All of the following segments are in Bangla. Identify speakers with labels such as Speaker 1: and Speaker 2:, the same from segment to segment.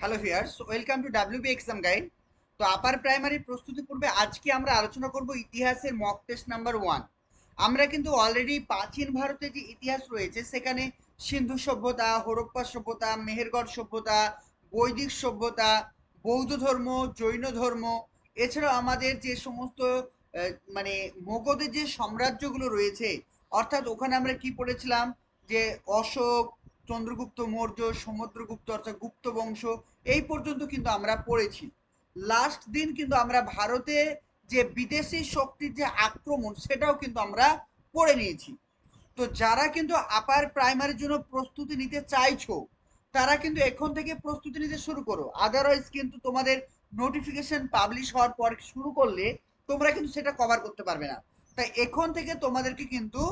Speaker 1: Hello viewers, welcome to WB exam guide. তো আপার প্রাইমারি প্রস্তুতি পূর্বে আজকে আমরা আলোচনা করব ইতিহাসের মক টেস্ট নাম্বার 1। আমরা কিন্তু অলরেডি প্রাচীন ভারতে যে ইতিহাস রয়েছে সেখানে সিন্ধু সভ্যতা, হরপ্পা সভ্যতা, মেহেরগড় সভ্যতা, বৈদিক সভ্যতা, বৌদ্ধ ধর্ম, জৈন ধর্ম, এছাড়াও আমাদের যে সমস্ত মানে মগধের যে সাম্রাজ্যগুলো রয়েছে, অর্থাৎ ওখানে আমরা কি পড়েছিলাম যে অশোক, চন্দ্রগুপ্ত মৌর্য, সমুদ্রগুপ্ত অর্থাৎ গুপ্ত বংশ, এই পর্যন্ত কিন্তু আমরা পড়েছি। লাস্ট দিন কিন্তু আমরা ভারতে যে বিদেশি শক্তির যে আক্রমণ সেটাও কিন্তু আমরা পড়ে নিয়েছি। তো যারা কিন্তু আপার প্রাইমারির জন্য প্রস্তুতি নিতে চাইছো তারা কিন্তু এখন থেকে প্রস্তুতি নিতে শুরু করো, আদারওয়াইজ কিন্তু তোমাদের নোটিফিকেশন পাবলিশ হওয়ার পর শুরু করলে তোমরা কিন্তু সেটা কভার করতে পারবে না। তাই এখন থেকে তোমাদেরকে কিন্তু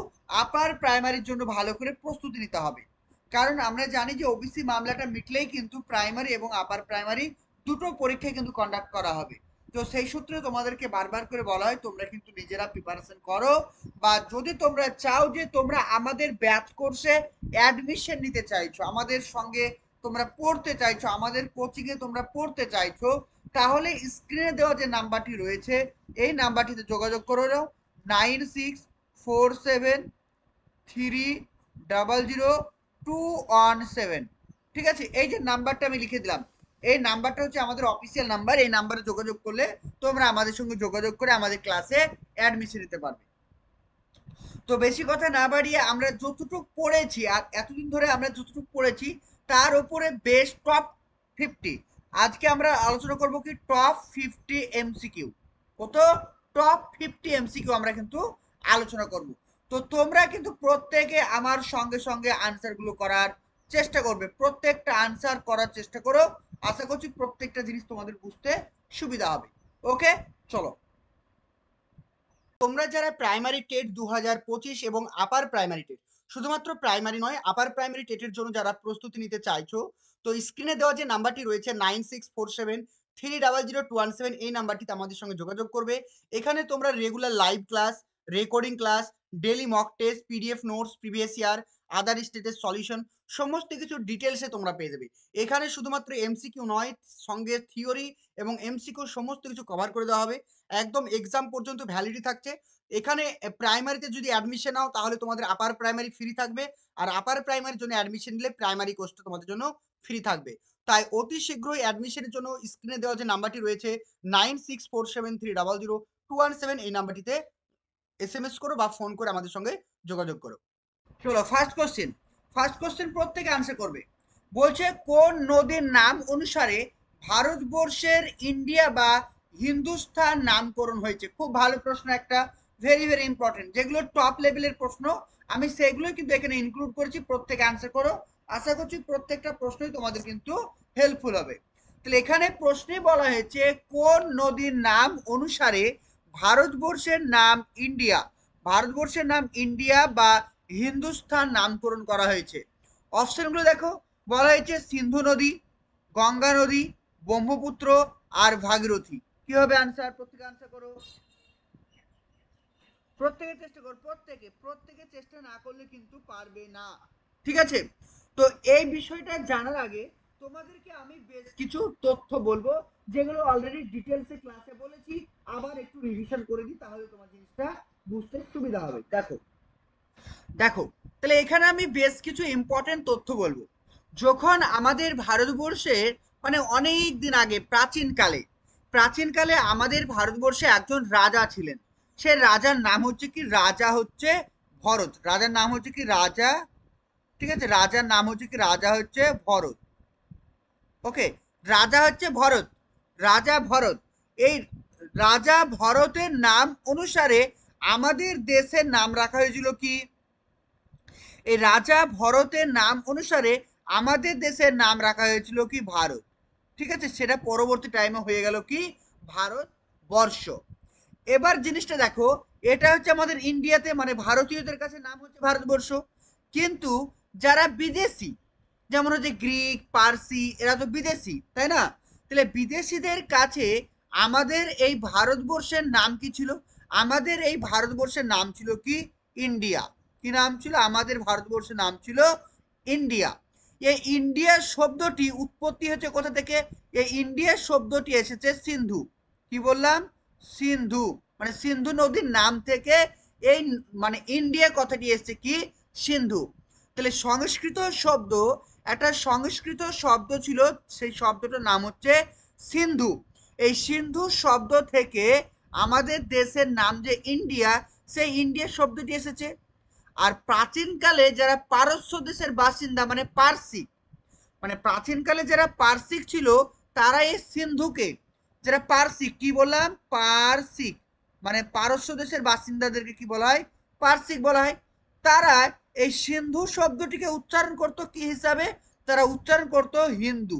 Speaker 1: আপার প্রাইমারির জন্য ভালো করে প্রস্তুতি নিতে হবে, কারণ আমরা জানি যে ওবিসি মামলাটা মিটলেই কিন্তু প্রাইমারি এবং আপার প্রাইমারি দুটো পরীক্ষা কিন্তু কন্ডাক্ট করা হবে। তো সেই সূত্রে তোমাদেরকে বারবার করে বলা হয় তোমরা কিন্তু নিজেরা প্রিপারেশন করো, বা যদি তোমরা চাও যে তোমরা আমাদের ব্যাচ কোর্সে অ্যাডমিশন নিতে চাইছো, আমাদের সঙ্গে তোমরা পড়তে চাইছো, আমাদের কোচিং এ তোমরা পড়তে চাইছো, তাহলে স্ক্রিনে দেওয়া যে নাম্বারটি রয়েছে এই নাম্বারটিতে যোগাযোগ করে নাও। 9647300217। ঠিক আছে, এই যে নাম্বারটা আমি লিখে দিলাম, এই নাম্বারটা হচ্ছে আমাদের অফিসিয়াল নাম্বার। এই নাম্বারে যোগাযোগ করলে তোমরা আমাদের সঙ্গে যোগাযোগ করে আমাদের ক্লাসে অ্যাডমিশন নিতে পারবে। তো বেশি কথা না বাড়িয়ে আমরা যতটুকু পড়েছি আর এতদিন ধরে আমরা যতটুকু পড়েছি তার উপরে বেস্ট টপ 50 আজকে আমরা আলোচনা করব কি টপ 50 এমসিকিউ। কত? টপ 50 এমসিকিউ আমরা কিন্তু আলোচনা করব। তো তোমরা কিন্তু প্রত্যেকে আমার সঙ্গে সঙ্গে আনসার গুলো করার চেষ্টা করবে, প্রত্যেকটা আনসার করার চেষ্টা করো। আশা করছি প্রত্যেকটা জিনিস তোমাদের বুঝতে সুবিধা হবে। ওকে, চলো। তোমরা যারা প্রাইমারি টেট 2025 এবং আপার প্রাইমারি টেট, শুধুমাত্র প্রাইমারি নয় আপার প্রাইমারি টেটের জন্য যারা প্রস্তুতি নিতে চাইছো, তো স্ক্রিনে দেওয়া যে নাম্বারটি রয়েছে 9647300217, এই নাম্বারটিতে আমাদের সঙ্গে যোগাযোগ করবে। এখানে তোমরা regular live class, recording class, daily mock test, PDF notes, previous year, other স্টেটের সলিউশন, সমস্ত কিছু ডিটেলসে তোমরা পেয়ে যাবে। এখানে শুধুমাত্র এমসিকিউ নয়, সঙ্গে থিওরি এবং এমসিকিউ সমস্ত কিছু কভার করে দেওয়া হবে। একদম এক্সাম পর্যন্ত ভ্যালিডি থাকছে। এখানে প্রাইমারিতে যদি অ্যাডমিশন নাও তাহলে তোমাদের আপার প্রাইমারি ফ্রি থাকবে, আর আপার প্রাইমারির জন্য অ্যাডমিশন নিলে প্রাইমারি কোর্সটা তোমাদের জন্য ফ্রি থাকবে। তাই অতি শীঘ্রই অ্যাডমিশনের জন্য স্ক্রিনে দেওয়া যে নাম্বারটি রয়েছে 9647300217, এই নাম্বারটিতে এসএমএস করো বা ফোন করে আমাদের সঙ্গে যোগাযোগ করো। চলো, ফার্স্ট কোশ্চেন প্রত্যেকে আনসার করবে। বলছে কোন নদীর নাম অনুসারে ভারতবর্ষের ইন্ডিয়া বা হিন্দুস্তান নামকরণ হয়েছে? খুব ভালো প্রশ্ন একটা, ভেরি ভেরি ইম্পর্টেন্ট। যেগুলো টপ লেভেলের প্রশ্ন আমি সেগুলোই কিন্তু এখানে ইনক্লুড করেছি, প্রত্যেকে আনসার করো। আশা করছি প্রত্যেকটা প্রশ্নই তোমাদের কিন্তু হেল্পফুল হবে। তাহলে এখানে প্রশ্নে বলা হয়েছে কোন নদীর নাম অনুসারে ভারতবর্ষের নাম ইন্ডিয়া, ভারতবর্ষের নাম ইন্ডিয়া বা হিন্দুস্তান নামকরণ করা হয়েছে। অপশনগুলো দেখো, বলা হয়েছে সিন্ধু নদী, গঙ্গা নদী, ব্রহ্মপুত্র আর ভাগীরথী। কি হবে আনসার? প্রত্যেকে আনসার করো, প্রত্যেকে চেষ্টা করো, প্রত্যেকে চেষ্টা না করলে কিন্তু পারবে না। ঠিক আছে, তো এই বিষয়টা জানার আগে তোমাদেরকে আমি বেশ কিছু তথ্য বলবো, যেগুলো অলরেডি ডিটেলসে ক্লাসে বলেছি, আবার একটু রিভিশন করে দিই, তাহলে তোমার জিনিসটা বুঝতে সুবিধা হবে। দেখো দেখো তাহলে এখানে আমি বেশ কিছু ইম্পর্টেন্ট তথ্য বলবো। যখন আমাদের ভারতবর্ষের মানে অনেক দিন আগে প্রাচীনকালে আমাদের ভারতবর্ষে একজন রাজা ছিলেন। সে রাজার নাম হচ্ছে কি? রাজা হচ্ছে ভরত। রাজার নাম হচ্ছে কি? রাজা। ঠিক আছে, রাজার নাম হচ্ছে কি? রাজা হচ্ছে ভরত। ওকে, রাজা হচ্ছে ভরত, রাজা ভরত। এই রাজা ভরতের নাম অনুসারে আমাদের দেশের নাম রাখা হয়েছিল কি? এই রাজা ভরতের নাম অনুসারে আমাদের দেশের নাম রাখা হয়েছিল কি? ভারত। ঠিক আছে, সেটা পরবর্তী টাইমে হয়ে গেল কি? ভারতবর্ষ। এবার জিনিসটা দেখো, এটা হচ্ছে আমাদের ইন্ডিয়াতে মানে ভারতীয়দের কাছে নাম হচ্ছে ভারতবর্ষ, কিন্তু যারা বিদেশি, যেমন হচ্ছে গ্রিক, পার্সি, এরা তো বিদেশি, তাই না? তাহলে বিদেশিদের কাছে আমাদের এই ভারতবর্ষের নাম কি ছিল? আমাদের এই ভারতবর্ষের নাম ছিল কি? ইন্ডিয়া। কি নাম ছিল? আমাদের ভারতবর্ষের নাম ছিল ইন্ডিয়া। এই ইন্ডিয়া শব্দটি উৎপত্তি হচ্ছে কোথা থেকে? এই ইন্ডিয়া শব্দটি এসেছে সিন্ধু। কি বললাম? সিন্ধু, মানে সিন্ধু নদীর নাম থেকে এই মানে ইন্ডিয়া কথাটি এসেছে কি? সিন্ধু। তাহলে সংস্কৃত শব্দ, একটা সংস্কৃত শব্দ ছিল, সেই শব্দটার নাম হচ্ছে সিন্ধু। এই সিন্ধু শব্দ থেকে আমাদের দেশের নাম যে ইন্ডিয়া, সেই ইন্ডিয়া শব্দটি এসেছে। আর প্রাচীনকালে যারা পারস্য দেশের বাসিন্দা মানে পারসিক, মানে প্রাচীনকালে যারা পারসিক ছিল, তারা এই সিন্ধুকে, যারা পারসিক, কি বললাম? পারসিক, মানে পারস্য দেশের বাসিন্দাদেরকে কি বলা হয়? পারসিক বলা হয়। তারা এই সিন্ধু শব্দটিকে উচ্চারণ করতো কি হিসাবে? তারা উচ্চারণ করতো হিন্দু।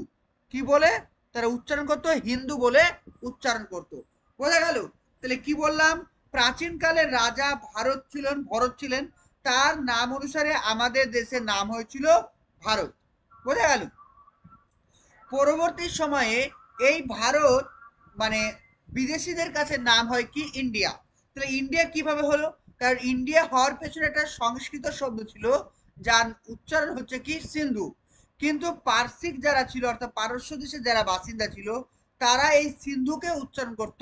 Speaker 1: কি বলে? তারা উচ্চারণ করতো হিন্দু বলে উচ্চারণ করতো। বোঝা গেল? তাহলে কি বললাম? প্রাচীনকালের রাজা ভরত ছিলেন, তার নাম অনুসারে আমাদের দেশের নাম হয়েছিল ভারত। বোঝা গেল? পরবর্তী সময়ে এই ভারত মানে বিদেশিদের কাছে নাম হয় কি? ইন্ডিয়া। তাহলে ইন্ডিয়া কিভাবে হলো? কারণ ইন্ডিয়া হওয়ার পেছনে একটা সংস্কৃত শব্দ ছিল, যার উচ্চারণ হচ্ছে কি? সিন্ধু। কিন্তু পারসিক যারা ছিল, অর্থাৎ পারস্য দেশের যারা বাসিন্দা ছিল, তারা এই সিন্ধুকে উচ্চারণ করত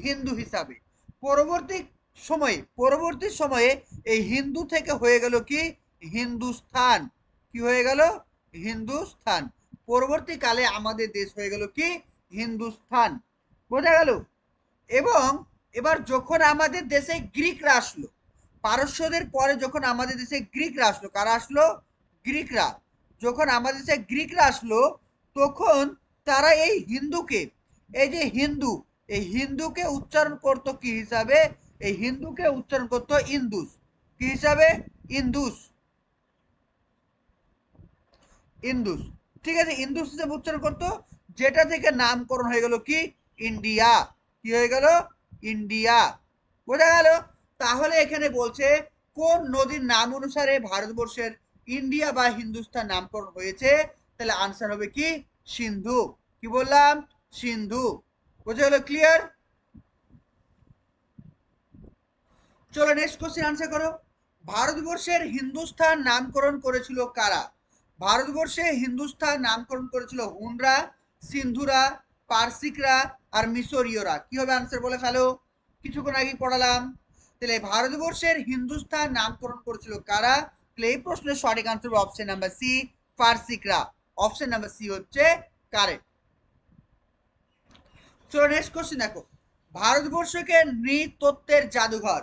Speaker 1: হিন্দু হিসাবে। পরবর্তী সময়ে এই হিন্দু থেকে হয়ে গেল কি? হিন্দুস্থান। কি হয়ে গেল? হিন্দুস্থান। পরবর্তীকালে আমাদের দেশ হয়ে গেল কি? হিন্দুস্থান। বোঝা গেল? এবং এবার যখন আমাদের দেশে গ্রিকরা আসলো, পারস্যদের পরে যখন আমাদের দেশে গ্রিকরা আসলো, কারা আসলো? গ্রিকরা। যখন আমাদের দেশে গ্রিকরা আসলো, তখন তারা এই হিন্দুকে, এই যে হিন্দু, এই হিন্দুকে উচ্চারণ করতো কি হিসাবে? এই হিন্দুকে উচ্চারণ করতো ইন্দুস। কি হিসাবে? ইন্দুস। ইন্দুস। ঠিক আছে, ইন্দুস হিসেবে উচ্চারণ করতো, যেটা থেকে নামকরণ হয়ে গেল কি? ইন্ডিয়া। কি হয়ে গেল? ইন্ডিয়া। বোঝা গেল? তাহলে এখানে বলছে কোন নদীর নাম অনুসারে ভারতবর্ষের ইন্ডিয়া বা হিন্দুস্তান নামকরণ হয়েছে? তাহলে আনসার হবে কি? সিন্ধু। কি বললাম? সিন্ধু। বোঝা গেল? ক্লিয়ার? চলো নেক্সট কোশ্চেন আনসার করো। ভারতবর্ষের হিন্দুস্তান নামকরণ করেছিল কারা? ভারতবর্ষে হিন্দুস্তান নামকরণ করেছিল হুনরা, সিন্ধুরা, পারসিকরা আর মিশরীয়রা। কি হবে আনসার? বলে ফেলো। কিছুক্ষণ আগে পড়ালাম। তাহলে ভারতবর্ষের হিন্দুস্তান নামকরণ করেছিল কারা? তাহলে এই প্রশ্নের সঠিক আনসার অপশন নাম্বার সি, পারসিকরা। অপশন নাম্বার সি হচ্ছে কারেক্ট। চলো নেক্সট কোশ্চেন দেখো। ভারতবর্ষকে নৃতত্ত্বের জাদুঘর,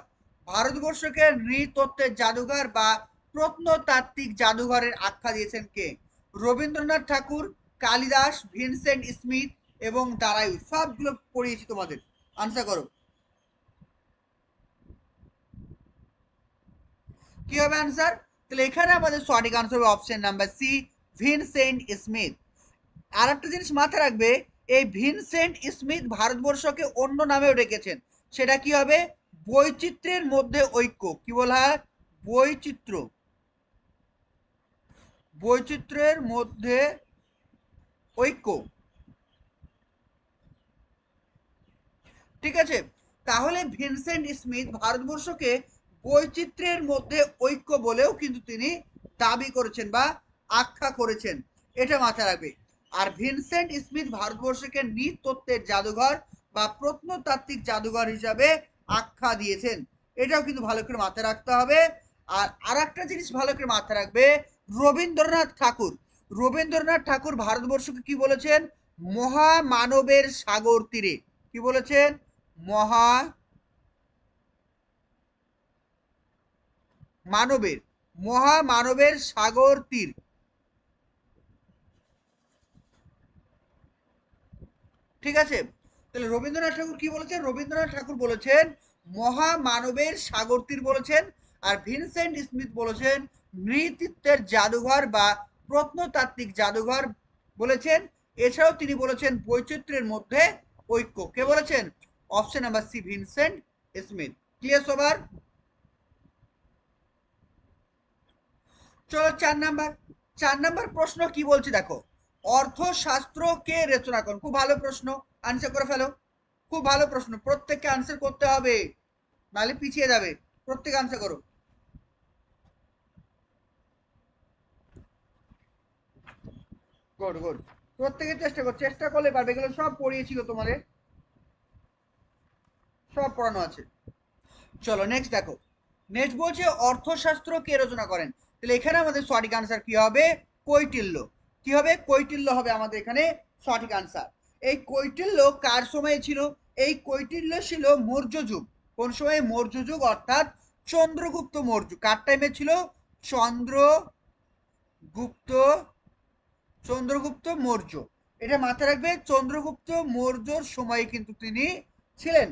Speaker 1: ভারতবর্ষকে নৃতত্ত্বের জাদুঘর বা প্রত্নতাত্ত্বিক জাদুঘরের আখ্যা দিয়েছেন কে? রবীন্দ্রনাথ ঠাকুর, কালিদাস, ভিনসেন্ট স্মিথ এবং দারায়ু। সবগুলো পড়িয়েছি তোমাদের। আনসার করো। কি হবে আনসার? তাহলে এখানে আমাদের সঠিক আনসার হবে option number C, Vincent Smith. আর একটা জিনিস মাথায় রাখবে, এই ভিনসেন্ট স্মিথ ভারতবর্ষকে অন্য নামেও ডেকেছেন। সেটা কি হবে? বৈচিত্র্যের মধ্যে ঐক্য। কি বলা হয়? বৈচিত্র্য। বৈচিত্র্যের মধ্যে ঐক্য। ঠিক আছে? তাহলে ভিনসেন্ট স্মিথ ভারতবর্ষকে বৈচিত্র্যের মধ্যে ঐক্য বলেও কিন্তু তিনি দাবি করেছেন বা আখ্যা করেছেন। এটা মাথায় রাখবে। আর ভিনসেন্ট স্মিথ ভারতবর্ষকে নৃতত্ত্বের জাদুঘর বা প্রত্নতাত্ত্বিক জাদুঘর হিসাবে আখ্যা দিয়েছেন। এটাও কিন্তু ভালো করে মাথায় রাখতে হবে। আর একটা জিনিস ভালো করে মাথায় রাখবে, রবীন্দ্রনাথ ঠাকুর, রবীন্দ্রনাথ ঠাকুর ভারতবর্ষকে কি বলেছেন? মহামানবের সাগর তীরে। কি বলেছেন? মহামানবের, মহামানবের সাগর তীর। ঠিক আছে? তাহলে রবীন্দ্রনাথ ঠাকুর কি বলেছেন? রবীন্দ্রনাথ ঠাকুর বলেছেন মহামানবের সাগর তীর বলেছেন। আর ভিনসেন্ট স্মিথ বলেছেন নৃতত্ত্বের জাদুঘর বা প্রত্নতাত্ত্বিক জাদুঘর বলেছেন। এছাড়াও তিনি বলেছেন বৈচিত্র্যের মধ্যে ঐক্য। কে বলেছেন? Option number C, Vincent Smith. Clear সবার? চলো 4 নাম্বার। 4 নাম্বার প্রশ্ন কি বলছে দেখো। অর্থশাস্ত্র কে রচনা করেন? খুব ভালো প্রশ্ন, আনসার করে ফেলো। খুব ভালো প্রশ্ন, প্রত্যেককে আনসার করতে হবে, নাহলে পিছিয়ে যাবে। প্রত্যেকে আনসার করো। গুড গুড, প্রত্যেকে চেষ্টা কর, চেষ্টা করলে পারবে, এগুলো সব পড়িয়েছিল তোমাদের, সব পড়ানো আছে। চলো নেক্সট দেখো, নেক্সট বলছে অর্থশাস্ত্র কে রচনা করেন। তাহলে এখানে আমাদের সঠিক আনসার কি হবে, কৈটিল্য। কি হবে, কৈটিল্য হবে আমাদের এখানে সঠিক আনসার। এই কৈটিল্য কার সময়ে ছিল, এই কৈটিল্য ছিল মৌর্য যুগ। কোন সময়, মৌর্য যুগ, অর্থাৎ চন্দ্রগুপ্ত মৌর্য। কার টাইমে ছিল, চন্দ্রগুপ্ত, চন্দ্রগুপ্ত মৌর্য। এটা মাথায় রাখবে, চন্দ্রগুপ্ত মৌর্যর সময়ে কিন্তু তিনি ছিলেন।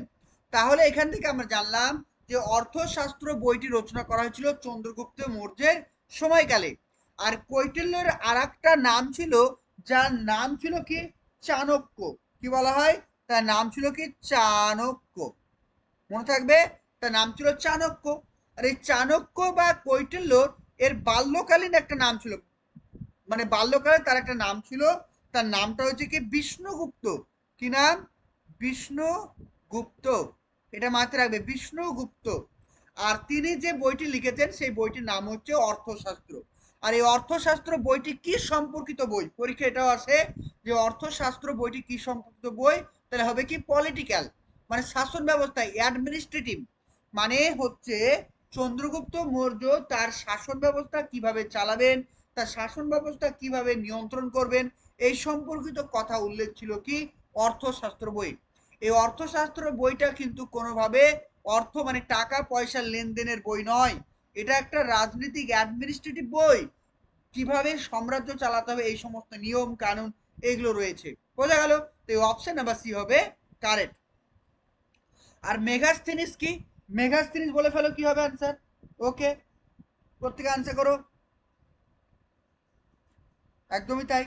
Speaker 1: তাহলে এখান থেকে আমরা জানলাম যে অর্থশাস্ত্র বইটি রচনা করা হয়েছিল চন্দ্রগুপ্ত মৌর্যের সময়কালে। আর কৈটিল্যের আর একটা নাম ছিল, যার নাম ছিল কি, চাণক্য। কি বলা হয়, তার নাম ছিল কি, চাণক্য। মনে থাকবে, তার নাম ছিল চাণক্য। আর এই চাণক্য বা কৈটিল্য এর বাল্যকালীন একটা নাম ছিল, মানে বাল্যকালে তার একটা নাম ছিল, তার নামটা হচ্ছে কি বিষ্ণুগুপ্ত। কি নাম, বিষ্ণুগুপ্ত। এটা মাথায় রাখবে, বিষ্ণুগুপ্ত। আর তিনি যে বইটি লিখেছেন সেই বইটির নাম হচ্ছে অর্থশাস্ত্র। আর এই অর্থশাস্ত্র বইটি কি সম্পর্কিত বই, পরীক্ষা এটাও আসে যে অর্থশাস্ত্র বইটি কি সম্পর্কিত বই। তাহলে হবে কি, পলিটিক্যাল, মানে শাসন ব্যবস্থা, অ্যাডমিনিস্ট্রেটিভ। মানে হচ্ছে চন্দ্রগুপ্ত মৌর্য তার শাসন ব্যবস্থা কিভাবে চালাবেন, তার শাসন ব্যবস্থা কিভাবে নিয়ন্ত্রণ করবেন, এই সম্পর্কিত কথা উল্লেখ ছিল কি, অর্থশাস্ত্র বই। এই অর্থশাস্ত্র বইটা কিন্তু কোনোভাবে অর্থ মানে টাকা পয়সা লেনদেনের বই নয়, এটা একটা রাজনৈতিক অ্যাডমিনিস্ট্রেটিভ বই। কিভাবে সাম্রাজ্য চালাতে হবে, এই সমস্ত নিয়ম কানুন এগুলো রয়েছে। বোঝা গেল, তো এই অপশন নাম্বার সি হবে কারেক্ট। আর মেগাস্থিনিস কি, মেগাস্থিনিস বলে ফেলো, কি হবে আনসার। ওকে, প্রত্যেকে আনসার করো, একদমই তাই।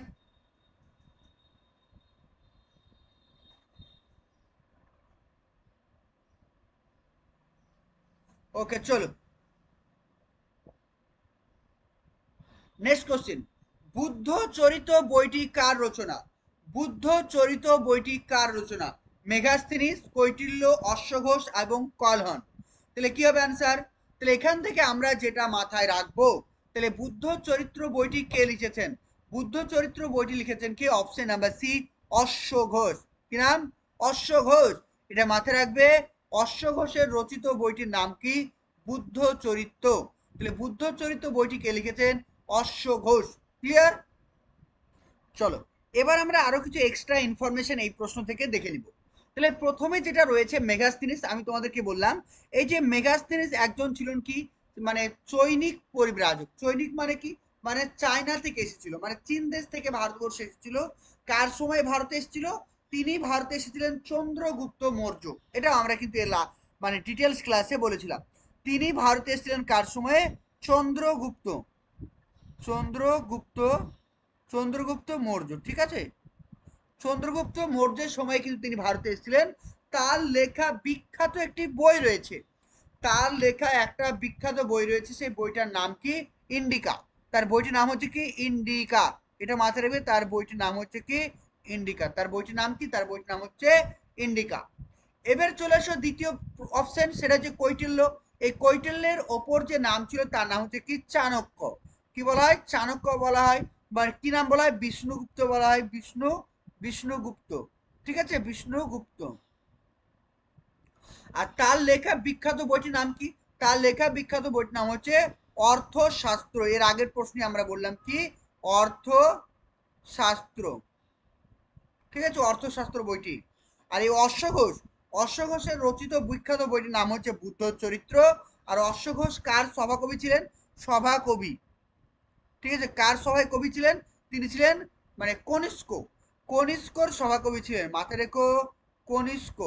Speaker 1: ওকে চলো, নেক্সট কোশ্চেন, বুদ্ধ চরিত বইটি কার রচনা। বুদ্ধ চরিত বইটি কার রচনা, মেগাস্থিনিস, কৈটিল্য, অশ্বঘোষ এবং কলহন। তাহলে কি হবে আনসার, তাহলে এখান থেকে আমরা যেটা মাথায় রাখবো, তাহলে বুদ্ধ চরিত্র বইটি কে লিখেছেন, বুদ্ধ চরিত্র বইটি লিখেছেন কি, অপশন নাম্বার সি, অশ্বঘোষ। কি নাম, অশ্বঘোষ। এটা মাথায় রাখবে, অশ্বঘোষের রচিত বইটির নাম কি, বুদ্ধ চরিত্র। তাহলে বুদ্ধ চরিত্র বইটি কে লিখেছেন, অশ্বঘোষ। ক্লিয়ার। চলো, এবার আমরা আরো কিছু এক্সট্রা ইনফরমেশন এই প্রশ্ন থেকে দেখে নিব। তাহলে প্রথমে যেটা রয়েছে মেগাস্থিনিস, আমি তোমাদেরকে বললাম এই যে মেগাস্থিনিস একজন ছিলেন কি, মানে চৈনিক পরিব্রাজক। চৈনিক মানে কি, মানে চায়না থেকে এসেছিল, মানে চীন দেশ থেকে ভারতবর্ষে এসেছিল। কার সময় ভারতে এসেছিল, তিনি ভারতে এসেছিলেন চন্দ্রগুপ্ত মৌর্য। এটা আমরা কিন্তু মানে ডিটেলস ক্লাসে বলেছিলাম। তিনি ভারতে এসেছিলেন কার সময়ে, চন্দ্রগুপ্ত, চন্দ্রগুপ্ত, চন্দ্রগুপ্ত মৌর্য। ঠিক আছে, চন্দ্রগুপ্ত মৌর্যের সময় কিন্তু তিনি ভারতে এসেছিলেন। তার লেখা বিখ্যাত একটি বই রয়েছে, তার লেখা একটা বিখ্যাত বই রয়েছে, সেই বইটার নাম কি, ইন্ডিকা। তার বইটির নাম হচ্ছে কি, ইন্ডিকা। এটা মাথায় রাখবে, তার বইটির নাম হচ্ছে কি, ইন্ডিকা। তার বইটির নাম কি, তার বইটির নাম হচ্ছে ইন্ডিকা। এবার চলে আসো দ্বিতীয় অপশন, সেটা হচ্ছে কৈটিল্য। এই কৈটিল্যের ওপর যে নাম ছিল তার নাম হচ্ছে কি, চাণক্য। কি বলা হয়, চাণক্য বলা হয়, বা কি নাম বলা হয়, বিষ্ণুগুপ্ত বলা হয়, বিষ্ণুগুপ্ত। ঠিক আছে, বিষ্ণুগুপ্ত। আর তার লেখা বিখ্যাত বইটির নাম কি, তার লেখা বিখ্যাত বইটির নাম হচ্ছে অর্থশাস্ত্র। এর আগের প্রশ্নে আমরা বললাম কি, অর্থশাস্ত্র। ঠিক আছে, অর্থশাস্ত্র বইটি। আর এই অশ্বঘোষ, অশ্বঘোষের রচিত বিখ্যাত বইটির নাম হচ্ছে বুদ্ধ চরিত্র। আর অশ্বঘোষ কার সভাকবি ছিলেন, সভাকবি। ঠিক আছে, কার সভায় কবি ছিলেন, তিনি ছিলেন মানে কনিষ্ক, কনিষ্কর সভাকবি ছিলেন। মাথায় রেখো, কনিষ্ক,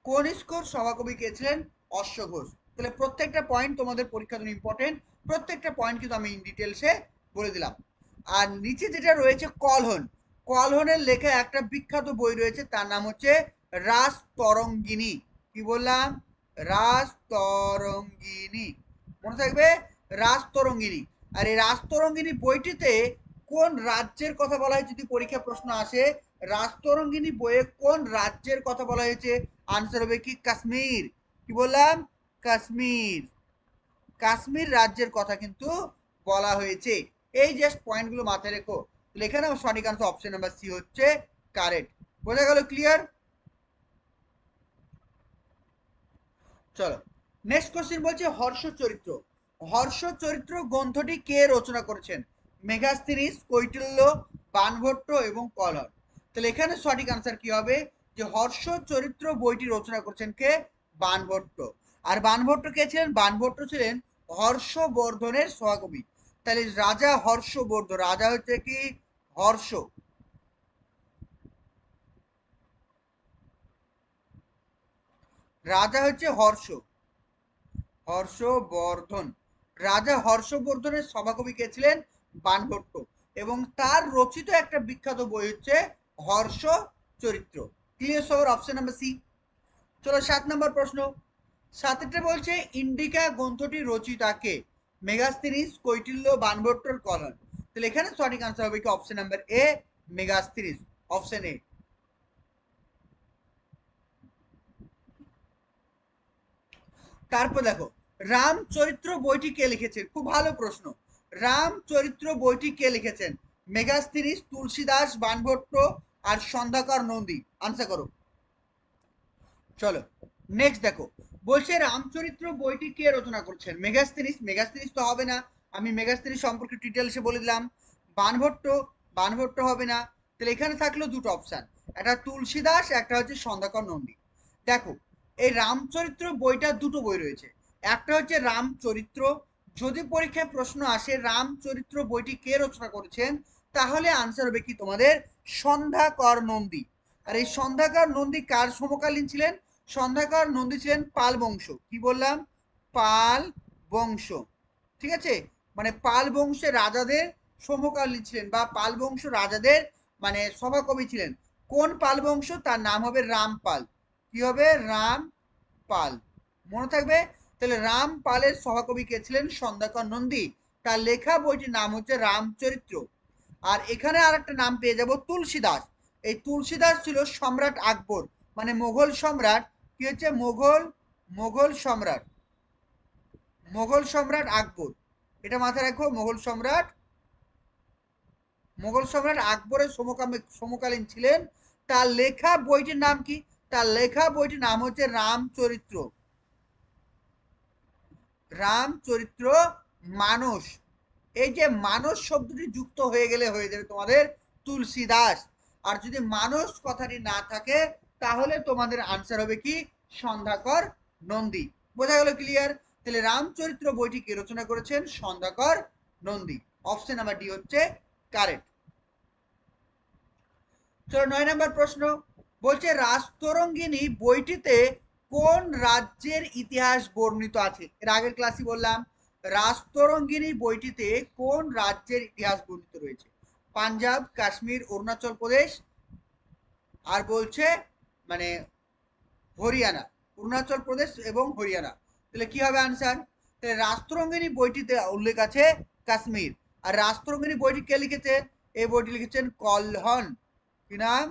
Speaker 1: কনিষ্কর সভাকবি কে ছিলেন, অশ্বঘোষ। তাহলে প্রত্যেকটা পয়েন্ট তোমাদের পরীক্ষার জন্য ইম্পর্টেন্ট, প্রত্যেকটা পয়েন্ট কিন্তু আমি ইন ডিটেলসে বলে দিলাম। আর নিচে যেটা রয়েছে কলহন, কলহনের লেখা একটা বিখ্যাত বই রয়েছে, তার নাম হচ্ছে রাস তরঙ্গিনী। কি বললাম, রাস তরঙ্গিনী। মনে থাকবে, রাস তরঙ্গিনী। আর এই রাস তরঙ্গিনী বইটিতে কোন রাজ্যের কথা বলা হয়, যদি পরীক্ষা প্রশ্ন আসে, রাজতরঙ্গিনী বইয়ে কোন রাজ্যের কথা বলা হয়েছে, আনসার হবে কি, কাশ্মীর। কি বললাম, কাশ্মীর, কাশ্মীর রাজ্যের কথা কিন্তু বলা হয়েছে। এই জাস্ট পয়েন্টগুলো মাথায় রেখো। এখানে সঠিক আনসার অপশন নাম্বার সি হচ্ছে কারেক্ট। বোঝা গেল? ক্লিয়ার? চলো নেক্সট কোশ্চেন বলছে হর্ষ চরিত্র। হর্ষ চরিত্র গ্রন্থটি কে রচনা করেছেন? মেগাস্তিনিস, কৈটিল্য, বাণভট্ট এবং কলহর। তাহলে এখানে সঠিক আনসার কি হবে? যে হর্ষ চরিত্র বইটি রচনা করেছেন কে? বাণভট্ট। আর বাণভট্ট কে ছিলেন? বাণভট্ট ছিলেন হর্ষবর্ধনের সহকবি। তাহলে রাজা হর্ষবর্ধন, রাজা হচ্ছে কি হর্ষ, রাজা হচ্ছে হর্ষবর্ধন। রাজা হর্ষবর্ধনের সভাকবি কে ছিলেন? বাণভট্ট। এবং তার রচিত একটা বিখ্যাত বই হচ্ছে হর্ষ চরিত্র। ক্লিয়ার সবার? Option number C. চলো 7 নম্বর প্রশ্ন। 7তে বলছে ইন্ডিকা গ্রন্থটি রচিতা কে? মেগাস্তিনিস, কৈটিল্য, বাণভট্টর, কলহন। তাহলে এখানে সঠিক আনসার হবে কি option number A, Megasthenes. Option A. তারপর দেখো রামচরিত্র বইটি কে লিখেছেন? খুব ভালো প্রশ্ন। রামচরিত্র বইটি কে লিখেছেন? মেগাস্তিনিস, তুলসীদাস, বাণভট্ট আর সন্ধ্যাকর নন্দী। আনসার করো। চলো নেক্সট দেখো বলছে রামচরিত্র বইটি কে রচনা করছেন? মেগাস্তিনিস, মেগাস্তিনিস তো হবে না, আমি মেগাস্তিনিস সম্পর্কে ডিটেলসে বলে দিলাম। বাণভট্ট, বাণভট্ট হবে না। তাহলে এখানে থাকলো দুটো অপশন, একটা তুলসীদাস, একটা হচ্ছে সন্ধ্যাকর নন্দী। দেখো এই রামচরিত্র বইটা দুটো বই রয়েছে, একটা হচ্ছে রামচরিত্র। যদি পরীক্ষায় প্রশ্ন আসে রামচরিত্র বইটি কে রচনা করেছেন, তাহলে আনসার হবে কি তোমাদের সন্ধ্যাকর নন্দী। আর এই সন্ধ্যাকর নন্দী কার সমকালীন ছিলেন? সন্ধ্যাকর নন্দী ছিলেন পাল বংশ। কি বললাম? পাল বংশ। ঠিক আছে, মানে পাল বংশের রাজাদের সমকালীন ছিলেন, বা পাল বংশ রাজাদের মানে সভাকবি ছিলেন। কোন পাল বংশ? তার নাম হবে রামপাল। কি হবে? রামপাল। মনে থাকবে? তাহলে রামপালের সভাকবি কে ছিলেন? সন্ধ্যাকর নন্দী। তার লেখা বইটির নাম হচ্ছে রামচরিত্র। আর এখানে আর একটা নাম পেয়ে যাব তুলসীদাস। এই তুলসীদাস ছিল সম্রাট আকবর, মানে মোগল সম্রাট। কি হচ্ছে? মোগল সম্রাট, মোগল সম্রাট আকবর। এটা মাথায় রাখো, মোগল সম্রাট আকবরের সমকালীন ছিলেন। তার লেখা বইটির নাম কি? তার লেখা বইটির নাম হচ্ছে রামচরিত্র। রামচরিত্র মানস। এই যে মানস শব্দটি যুক্ত হয়ে গেলে হয়ে যাবে তোমাদের তুলসীদাস। আর যদি মানস কথাটি না থাকে তাহলে তোমাদের আনসার হবে কি সন্ধ্যাকর নন্দী। বোঝা গেল? ক্লিয়ার? তাহলে রামচরিত্র বইটি কে রচনা করেছেন? Sandhyakar Nandi. Option number D হচ্ছে কারেক্ট। চলো 9 নম্বর প্রশ্ন বলছে রাজতরঙ্গিনী বইটিতে কোন রাজ্যের ইতিহাস বর্ণিত আছে? এর আগের ক্লাসে বললাম রাজতরঙ্গিনী বইটিতে কোন রাজ্যের ইতিহাস বর্ণিত রয়েছে? পাঞ্জাব, কাশ্মীর, অরুণাচল প্রদেশ, আর বলছে মানে হরিয়ানা। অরুণাচল প্রদেশ এবং হরিয়ানা। তাহলে কি হবে আনসার? তাহলে রাজতরঙ্গিনী বইটিতে উল্লেখ আছে কাশ্মীর। আর রাজতরঙ্গিনী বইটি কে লিখেছে? এই বইটি লিখেছেন কলহন। কি নাম?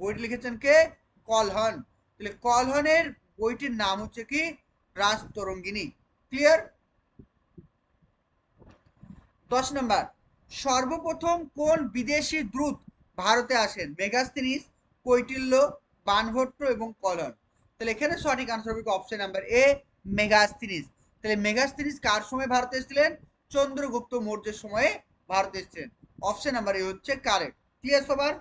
Speaker 1: বইটি লিখেছেন কে? কলহন। তাহলে কলহনের বইটির নাম হচ্ছে কি রাজতরঙ্গিনী। ক্লিয়ার? 10 নম্বর সর্বপ্রথম কোন বিদেশি দূত ভারতে আসেন? মেগাস্তিনিস, কৈটিল্য, বাণভট্ট এবং কলহন। তাহলে এখানে সঠিক আনসার হবে অপশন নাম্বার এ, মেগাস্তিনিস। তাহলে মেগাস্তিনিস কার সময় ভারতে এসেছিলেন? চন্দ্রগুপ্ত মৌর্যের সময়ে ভারতে এসেছিলেন। অপশন নাম্বার এ হচ্ছে কারেক্ট। ক্লিয়ার সবার?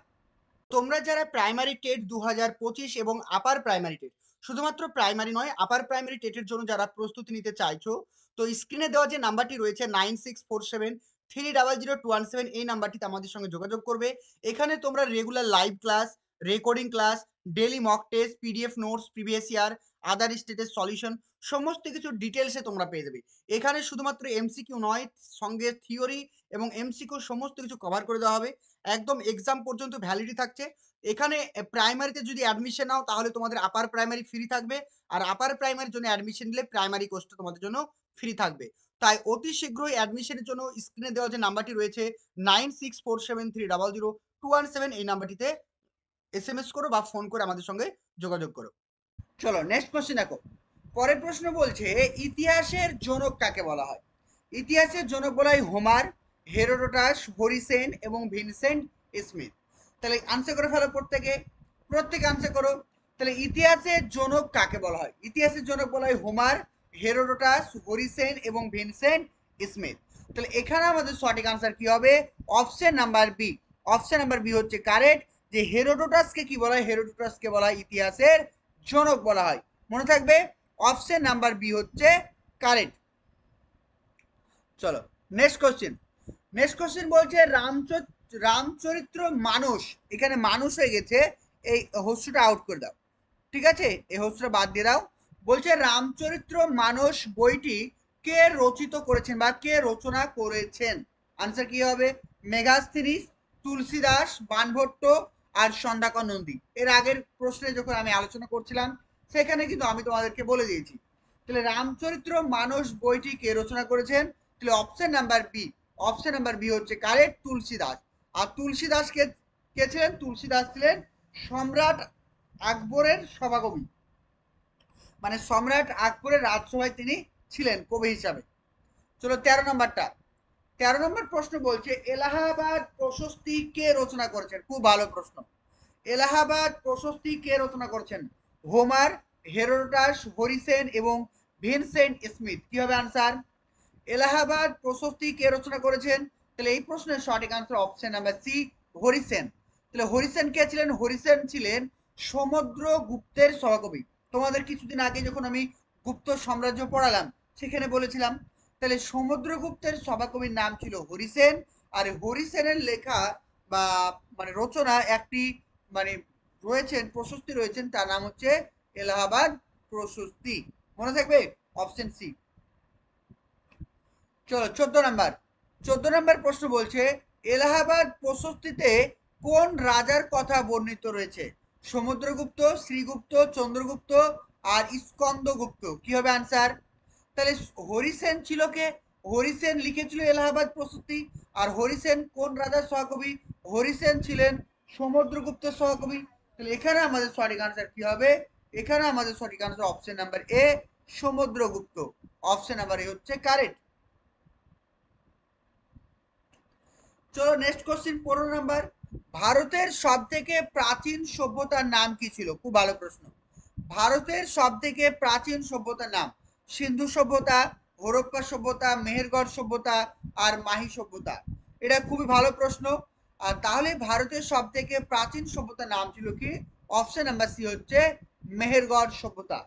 Speaker 1: তোমরা যারা প্রাইমারি টেট 2025 এবং আপার প্রাইমারি টেট, শুধুমাত্র প্রাইমারি নয় আপার প্রাইমারি টেটের জন্য যারা প্রস্তুতি নিতে চাইছো, তো স্ক্রিনে দেওয়া যে নাম্বারটি রয়েছে 9647300217, এই নাম্বারটিতে আমাদের সঙ্গে যোগাযোগ করবে। এখানে তোমরা regular live class, recording class, daily mock test, PDF notes, previous year, other স্টেটের সলিউশন, সমস্ত কিছু ডিটেলসে তোমরা পেয়ে যাবে। এখানে শুধুমাত্র এমসিকিউ নয়, সঙ্গে থিওরি এবং এমসিকিউ সমস্ত কিছু কভার করে দেওয়া হবে। একদম এক্সাম পর্যন্ত ভ্যালিডি থাকছে। এখানে প্রাইমারিতে যদি অ্যাডমিশন নাও তাহলে তোমাদের আপার প্রাইমারি ফ্রি থাকবে, আর আপার প্রাইমারির জন্য অ্যাডমিশন নিলে প্রাইমারি কোর্সটা তোমাদের জন্য ফ্রি থাকবে। তাই অতি শীঘ্রই অ্যাডমিশনের জন্য স্ক্রিনে দেওয়া যে নাম্বারটি রয়েছে 9647300217, এই নাম্বারটিতে এসএমএস করো বা ফোন করে আমাদের সঙ্গে যোগাযোগ করো। চলো নেক্সট কোশ্চেন দেখো। পরের প্রশ্ন বলছে ইতিহাসের জনক কাকে বলা হয়? ইতিহাসের জনক বলা হয় হোমার, হেরোডোটাস, হরিসেন এবং ভিনসেন্ট স্মিথ। তাহলে আনসার করে ফেলো প্রত্যেকে আনসার করো। তাহলে ইতিহাসের জনক কাকে বলা হয়? ইতিহাসের জনক বলা হয় হোমার, হেরোডোটাস, হরিসেন এবং ভিনসেন্ট স্মিথ। তাহলে এখানে আমাদের সঠিক আনসার কি হবে? Option number B. Option number B হচ্ছে কারেক্ট। যে হেরোডোটাসকে কি বলা হয়? হেরোডোটাসকে বলা হয় ইতিহাসের জনক বলা হয়। মনে থাকবে, অপশন নাম্বার বি হচ্ছে কারেক্ট। চলো নেক্সট কোশ্চেন। নেক্সট কোশ্চেন বলছে রামচরিত্র মানস, এখানে মানুষ হয়ে গেছে, এই হস্যটা আউট করে দাও। ঠিক আছে, এই হস্যটা বাদ দিয়ে দাও। বলছে রামচরিত্র মানস বইটি কে রচিত করেছেন বা কে রচনা করেছেন? আনসার কি হবে? মেগাস্থিনিস, তুলসীদাস, বানভট্ট আর সন্ধ্যাকর নন্দী। এর আগের প্রশ্নে যখন আমি আলোচনা করছিলাম সেখানে কিন্তু আমি তোমাদেরকে বলে দিয়েছি। তাহলে রামচরিত্র মানস বইটি কে রচনা করেছেন? তাহলে option number B. Option number B হচ্ছে কারেক্ট, তুলসীদাস। আর তুলসীদাস কে ছিলেন? তুলসীদাস ছিলেন সম্রাট আকবরের সভাকবি, মানে সম্রাট আকবরের রাজসভায় তিনি ছিলেন কবি হিসাবে। চলো 13 নম্বরটা। 13 নম্বর প্রশ্ন বলছে এলাহাবাদ প্রশস্তি কে রচনা করেছেন? খুব ভালো প্রশ্ন। এলাহাবাদ প্রশস্তি কে রচনা করেছেন? হোমার, হেরোডোটাস, হরিসেন এবং ভিনসেন্ট স্মিথ। কি হবে আনসার? এলাহাবাদ প্রশস্তি কে রচনা করেছেন? তাহলে এই প্রশ্নের সঠিক answer option number C, Harishena. তাহলে হরিসেন কে ছিলেন? হরিসেন ছিলেন সমুদ্রগুপ্তের সহকবি। তোমাদের কিছুদিন আগে যখন আমি গুপ্ত সাম্রাজ্য পড়ালাম সেখানে বলেছিলাম। তাহলে সমুদ্রগুপ্তের সভাকবির নাম ছিল হরিসেন। আর হরিসেনের লেখা বা মানে রচনা একটি মানে রয়েছেন, প্রশস্তি রয়েছেন, তার নাম হচ্ছে এলাহাবাদ প্রশস্তি। মনে থাকবে, অপশন সি। চলো 14 নম্বর। 14 নম্বর প্রশ্ন বলছে এলাহাবাদ প্রশস্তিতে কোন রাজার কথা বর্ণিত রয়েছে? সমুদ্রগুপ্ত, শ্রীগুপ্ত, চন্দ্রগুপ্ত আর স্কন্দগুপ্ত। কি হবে আনসার? তাহলে হরিসেন ছিল কে? হরিসেন লিখেছিল এলাহাবাদ প্রশস্তি। আর হরিসেন কোন রাজার সহকবি? হরিসেন ছিলেন সমুদ্রগুপ্তের সহকবি। তাহলে এখানে আমাদের সঠিক আনসার কি হবে? এখানে আমাদের সঠিক answer option number A, Samudragupta. Option number A হচ্ছে কারেক্ট। চলো নেক্সট কোশ্চেন 15 নম্বর। ভারতের সব থেকে প্রাচীন সভ্যতার নাম কি ছিল? খুব ভালো প্রশ্ন। ভারতের সব থেকে প্রাচীন সভ্যতার নাম সিন্ধু সভ্যতা, হরপ্পা সভ্যতা, মেহেরগড় সভ্যতা আর মাহি সভ্যতা। এটা খুবই ভালো প্রশ্ন। আর তাহলে ভারতের সব থেকে প্রাচীন সভ্যতার নাম ছিল কি? অপশন নাম্বার সি হচ্ছে মেহেরগড় সভ্যতা।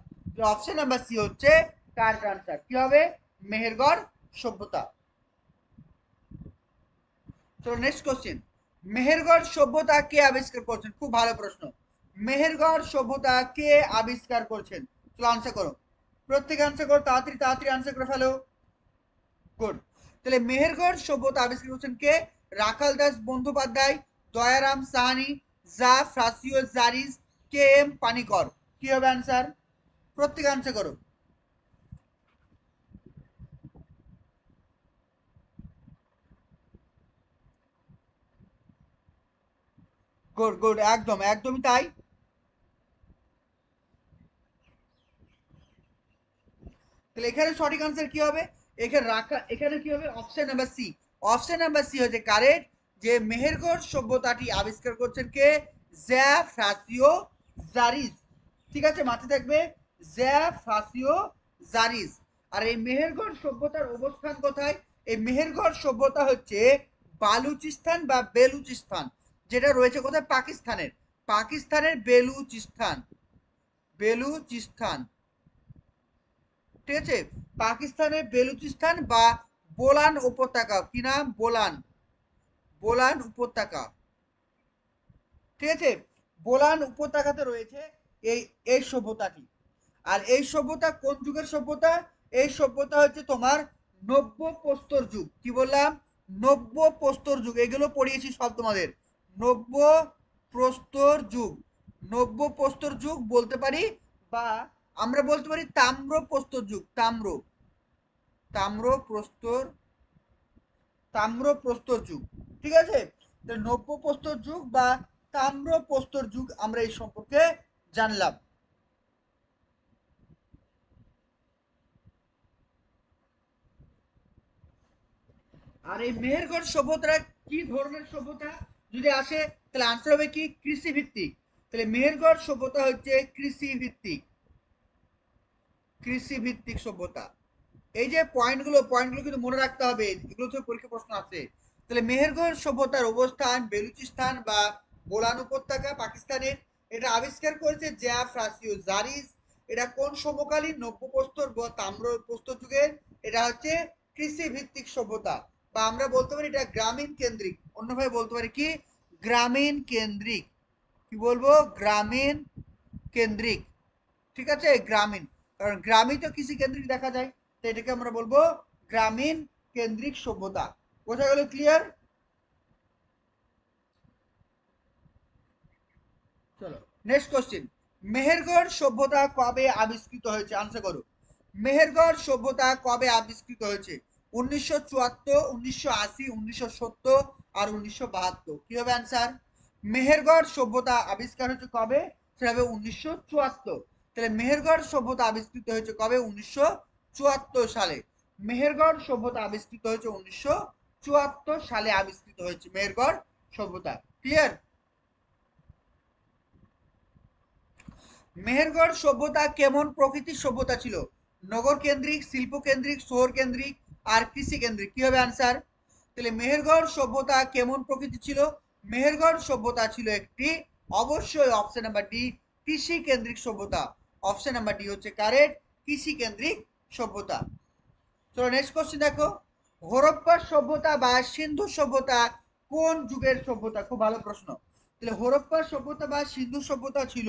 Speaker 1: অপশন নাম্বার সি হচ্ছে কারেক্ট আনসার। কি হবে? মেহেরগড় সভ্যতা। তো নেক্সট কোশ্চেন, মেহেরগড় সভ্যতা কে আবিষ্কার করেছেন? খুব ভালো প্রশ্ন। মেহেরগড় সভ্যতা কে আবিষ্কার করেছেন? চলো আনসার করো, প্রত্যেকে আনসার করো, তাড়াতাড়ি তাড়াতাড়ি আনসার করে ফেলো। গুড। তাহলে মেহেরগড় সভ্যতা আবিষ্কার করেছেন কে? রাখাল দাস বন্দ্যোপাধ্যায়, দয়ারাম সাহানি, জা ফ্রাসিও জারিস, কে এম পানিকর। কি হবে আনসার? প্রত্যেকে আনসার করো। গুড গুড, একদম একদমই তাই। তাহলে এখানে সঠিক আনসার কি হবে? এখানে কি হবে? Option number C. Option number C হচ্ছে কারেক্ট। যে মেহেরগড় সভ্যতাটি আবিষ্কার করছেন কে? জ্যা ফ্রাসিও জারিস। ঠিক আছে, মাথায় থাকবে, জ্যা ফ্রাসিও জারিস। আর এই মেহেরগড় সভ্যতার অবস্থান কোথায়? এই মেহেরগড় সভ্যতা হচ্ছে বালুচিস্তান বা বেলুচিস্তান, যেটা রয়েছে কোথায়? পাকিস্তানের। পাকিস্তানের বেলুচিস্তান। বেলুচিস্তান, ঠিক আছে, পাকিস্তানের বেলুচিস্তান বা বোলান উপত্যকা। কি নাম? বোলান। বোলান উপত্যকা, ঠিক আছে, বোলান উপত্যকাতে রয়েছে এই এই সভ্যতাটি। আর এই সভ্যতা কোন যুগের সভ্যতা? এই সভ্যতা হচ্ছে তোমার নব্য প্রস্তর যুগ। কি বললাম? নব্য প্রস্তর যুগ। এগুলো পড়িয়েছি সব তোমাদের। নব্য প্রস্তর যুগ। নব্য প্রস্তর যুগ বলতে পারি, বা আমরা বলতে পারি তাম্র প্রস্তর যুগ। তাম্র প্রস্তর তাম্র প্রস্তর যুগ। ঠিক আছে, নব্য প্রস্তর যুগ বা তাম্র প্রস্তর যুগ আমরা এই সম্পর্কে জানলাম। আর এই মেহেরগড় সভ্যতা কি ধরনের সভ্যতা যদি আসে, তাহলে আনসার হবে কি কৃষি ভিত্তিক। তাহলে মেহেরগড় সভ্যতা হচ্ছে কৃষি ভিত্তিক, কৃষি ভিত্তিক সভ্যতা। এই যে পয়েন্টগুলো কিন্তু মনে রাখতে হবে, এগুলো থেকে পরীক্ষা প্রশ্ন আছে। তাহলে মেহেরগড় সভ্যতার অবস্থান বেলুচিস্তান বা গোলান উপত্যকা পাকিস্তানের। এটা আবিষ্কার করেছে জাফরাসিও জারিস। এটা কোন সমকালীন নব্য প্রস্তর বা তাম্র প্রস্তর যুগের। এটা হচ্ছে কৃষি ভিত্তিক সভ্যতা, বা আমরা বলতে পারি এটা গ্রামীণ কেন্দ্রিক, অন্যভাবে বলতে পারি কি গ্রামীণ কেন্দ্রিক। কি বলবো, গ্রামীণ কেন্দ্রিক। ঠিক আছে, গ্রামীণ, কারণ গ্রামই তো কৃষি কেন্দ্রিক দেখা যায়, তো এটাকে আমরা বলবো গ্রামীণ কেন্দ্রিক সভ্যতা। বোঝা গেল? ক্লিয়ার? চলো নেক্সট কোশ্চেন। মেহেরগড় সভ্যতা কবে আবিষ্কৃত হয়েছে? আনসার করো। মেহেরগড় সভ্যতা কবে আবিষ্কৃত হয়েছে? 1974, 1980, 1970 আর 1972। কি হবে অ্যান্সার? মেহেরগড় সভ্যতা আবিষ্কার হয়েছে কবে? সেটা হবে 1974। তাহলে মেহেরগড় সভ্যতা আবিষ্কৃত হয়েছে কবে? 1974 সালে। মেহেরগড় সভ্যতা আবিষ্কৃত হয়েছে 1974 সালে আবিষ্কৃত হয়েছে মেহেরগড় সভ্যতা। ক্লিয়ার? মেহেরগড় সভ্যতা কেমন প্রকৃতির সভ্যতা ছিল? নগর কেন্দ্রিক, শিল্প কেন্দ্রিক, শহর কেন্দ্রিক আর কৃষি কেন্দ্রিক। কি হবে আনসার? তাহলে মেহেরগড় সভ্যতা কেমন প্রকৃতি ছিল? মেহেরগড় সভ্যতা ছিল একটি, অবশ্যই অপশন নাম্বার ডি, কৃষি কেন্দ্রিক সভ্যতা। অপশন নাম্বার ডি হচ্ছে কারেক্ট, কৃষি কেন্দ্রিক সভ্যতা। চলো নেক্সট কোশ্চেন দেখো। হরপ্পা সভ্যতা বা সিন্ধু সভ্যতা কোন যুগের সভ্যতা? খুব ভালো প্রশ্ন। তাহলে হরপ্পা সভ্যতা বা সিন্ধু সভ্যতা ছিল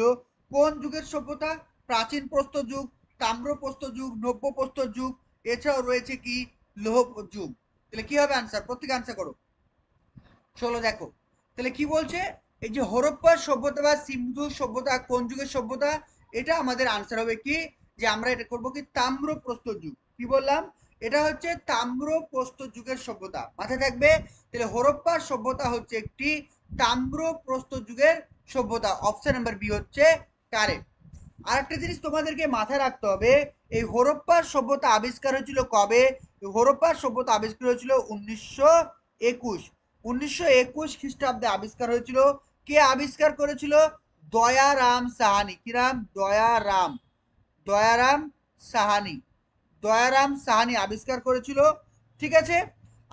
Speaker 1: কোন যুগের সভ্যতা? প্রাচীন প্রস্তর যুগ, তাম্র প্রস্তর যুগ, নব্য প্রস্তর যুগ, এছাড়াও রয়েছে কি লৌহ যুগ। তাহলে কি হবে আনসার? প্রত্যেকে আনসার করো। চলো দেখো, তাহলে কি বলছে, এই যে হরপ্পা সভ্যতা বা সিন্ধু সভ্যতা কোন যুগের সভ্যতা, এটা আমাদের আনসার হবে কি, যে আমরা এটা করবো কি তাম্র প্রস্তর যুগ। কি বললাম? এটা হচ্ছে তাম্র প্রস্তর যুগের সভ্যতা, মাথায় থাকবে। তাহলে হরপ্পা সভ্যতা হচ্ছে একটি তাম্র প্রস্তর যুগের সভ্যতা। অপশন নাম্বার বি হচ্ছে কারেক্ট। আরেকটা জিনিস তোমাদেরকে মাথায় রাখতে হবে, এই হরপ্পার সভ্যতা আবিষ্কার হয়েছিল কবে? হরপ্পার সভ্যতা আবিষ্কার হয়েছিল 1921। 1921 খ্রিস্টাব্দে আবিষ্কার হয়েছিল। কে আবিষ্কার করেছিল? দয়ারাম সাহানি। কি নাম? দয়ারাম, দয়ারাম সাহানি। দয়ারাম সাহানি আবিষ্কার করেছিল। ঠিক আছে।